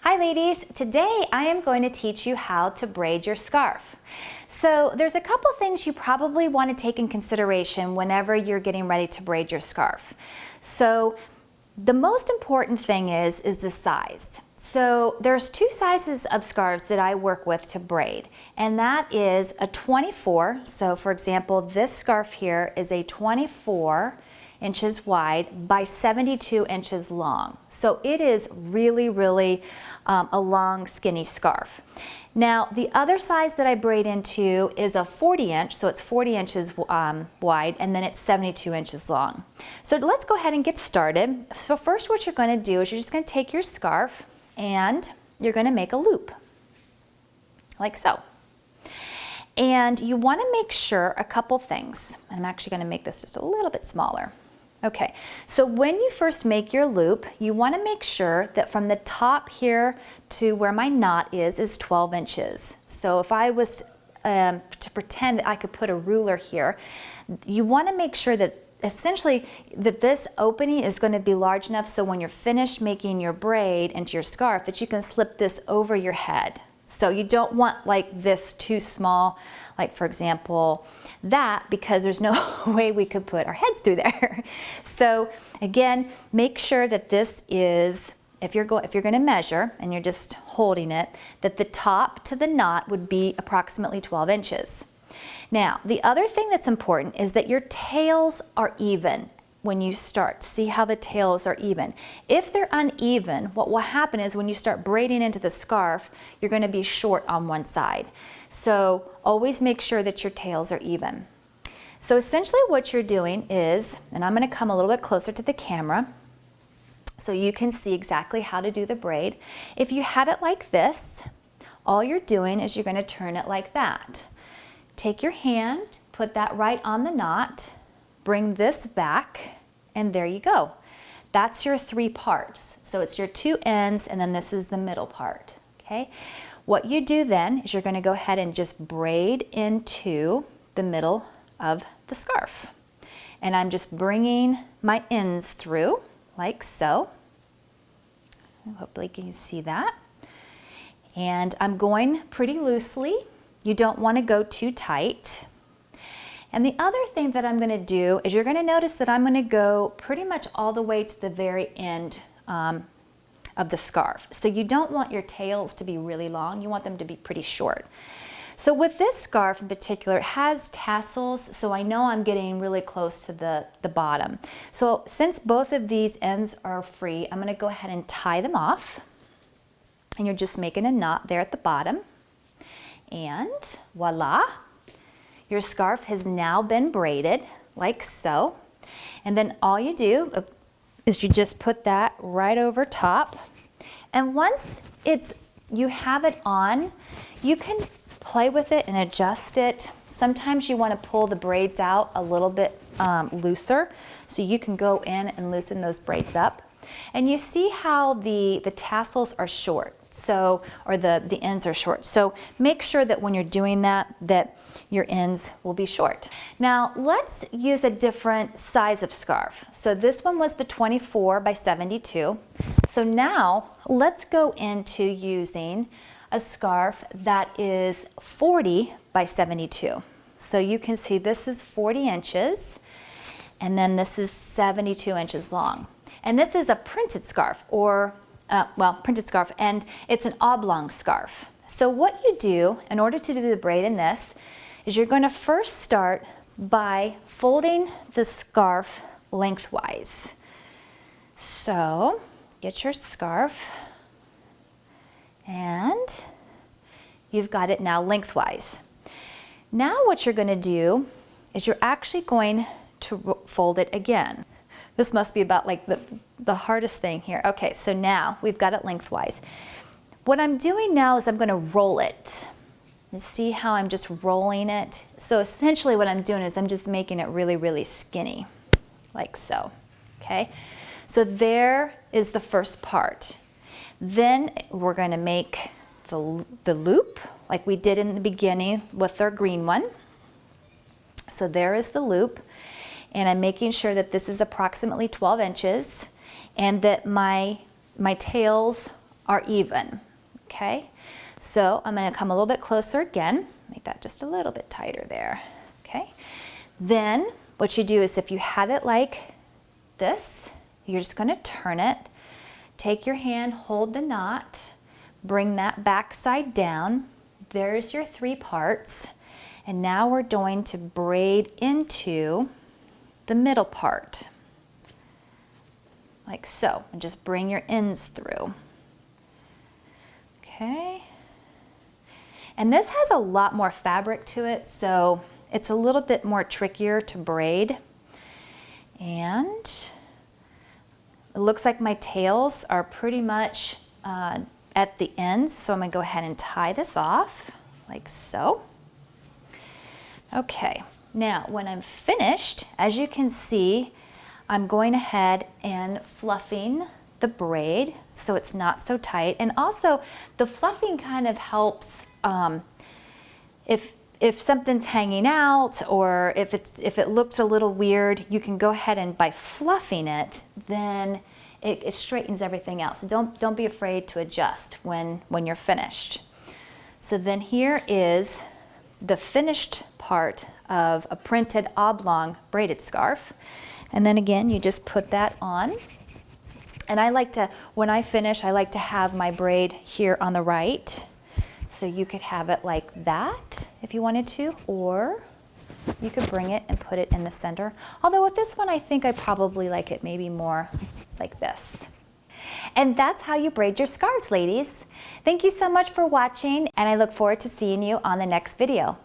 Hi ladies, today I am going to teach you how to braid your scarf. So there's a couple things you probably want to take in consideration whenever you're getting ready to braid your scarf. So the most important thing is the size. So there's two sizes of scarves that I work with to braid, and that is a 24. So for example, this scarf here is a 24 inches wide by 72 inches long. So it is really a long skinny scarf. Now the other size that I braid into is a 40 inch, so it's 40 inches wide, and then it's 72 inches long. So let's go ahead and get started. So first what you're going to do is you're just going to take your scarf and you're going to make a loop like so. And you want to make sure a couple things. I'm actually going to make this just a little bit smaller. Okay, so when you first make your loop, you want to make sure that from the top here to where my knot is 12 inches. So if I was to pretend that I could put a ruler here, you want to make sure that essentially that this opening is going to be large enough so when you're finished making your braid into your scarf that you can slip this over your head. So you don't want like this too small, like for example that, because there's no way we could put our heads through there. So again, make sure that this is, if you're going to measure and you're just holding it, that the top to the knot would be approximately 12 inches. Now the other thing that's important is that your tails are even. When you start, see how the tails are even. If they're uneven, what will happen is when you start braiding into the scarf, you're going to be short on one side. So always make sure that your tails are even. So essentially what you're doing is, and I'm going to come a little bit closer to the camera so you can see exactly how to do the braid. If you had it like this, all you're doing is you're going to turn it like that. Take your hand, put that right on the knot, bring this back, and there you go. That's your three parts. So it's your two ends, and then this is the middle part, okay? What you do then is you're gonna go ahead and just braid into the middle of the scarf. And I'm just bringing my ends through, like so. Hopefully you can see that. And I'm going pretty loosely. You don't wanna go too tight. And the other thing that I'm going to do is you're going to notice that I'm going to go pretty much all the way to the very end of the scarf. So you don't want your tails to be really long, you want them to be pretty short. So with this scarf in particular, it has tassels, so I know I'm getting really close to the bottom. So since both of these ends are free, I'm going to go ahead and tie them off. And you're just making a knot there at the bottom. And voila! Your scarf has now been braided like so. And then all you do is you just put that right over top. And once you have it on, you can play with it and adjust it. Sometimes you want to pull the braids out a little bit looser, so you can go in and loosen those braids up. And you see how the tassels are short, so, or the ends are short. So make sure that when you're doing that your ends will be short. Now let's use a different size of scarf. So this one was the 24 by 72. So now let's go into using a scarf that is 40 by 72. So you can see this is 40 inches and then this is 72 inches long. And this is a printed scarf, or printed scarf, and it's an oblong scarf. So what you do in order to do the braid in this is you're going to first start by folding the scarf lengthwise. So get your scarf and you've got it now lengthwise. Now what you're going to do is you're actually going to fold it again. This must be about like the hardest thing here. Okay, so now we've got it lengthwise. What I'm doing now is I'm going to roll it. You see how I'm just rolling it? So essentially what I'm doing is I'm just making it really skinny, like so, okay? So there is the first part. Then we're going to make the loop like we did in the beginning with our green one. So there is the loop. And I'm making sure that this is approximately 12 inches and that my tails are even, okay? So I'm gonna come a little bit closer again, make that just a little bit tighter there, okay? Then what you do is if you had it like this, you're just gonna turn it, take your hand, hold the knot, bring that back side down. There's your 3 parts. And now we're going to braid into the middle part, like so, and just bring your ends through. Okay. And this has a lot more fabric to it, so it's a little bit more trickier to braid. And it looks like my tails are pretty much at the ends, so I'm gonna go ahead and tie this off, like so. Okay, now when I'm finished, as you can see, I'm going ahead and fluffing the braid so it's not so tight. And also the fluffing kind of helps if something's hanging out, or if it looks a little weird, you can go ahead and by fluffing it, then it straightens everything out. So don't be afraid to adjust when you're finished. So then here is the finished part of a printed oblong braided scarf. And then again, you just put that on. And I like to, when I finish, I like to have my braid here on the right. So you could have it like that if you wanted to, or you could bring it and put it in the center. Although with this one, I think I probably like it maybe more like this. And that's how you braid your scarves, ladies. Thank you so much for watching, and I look forward to seeing you on the next video.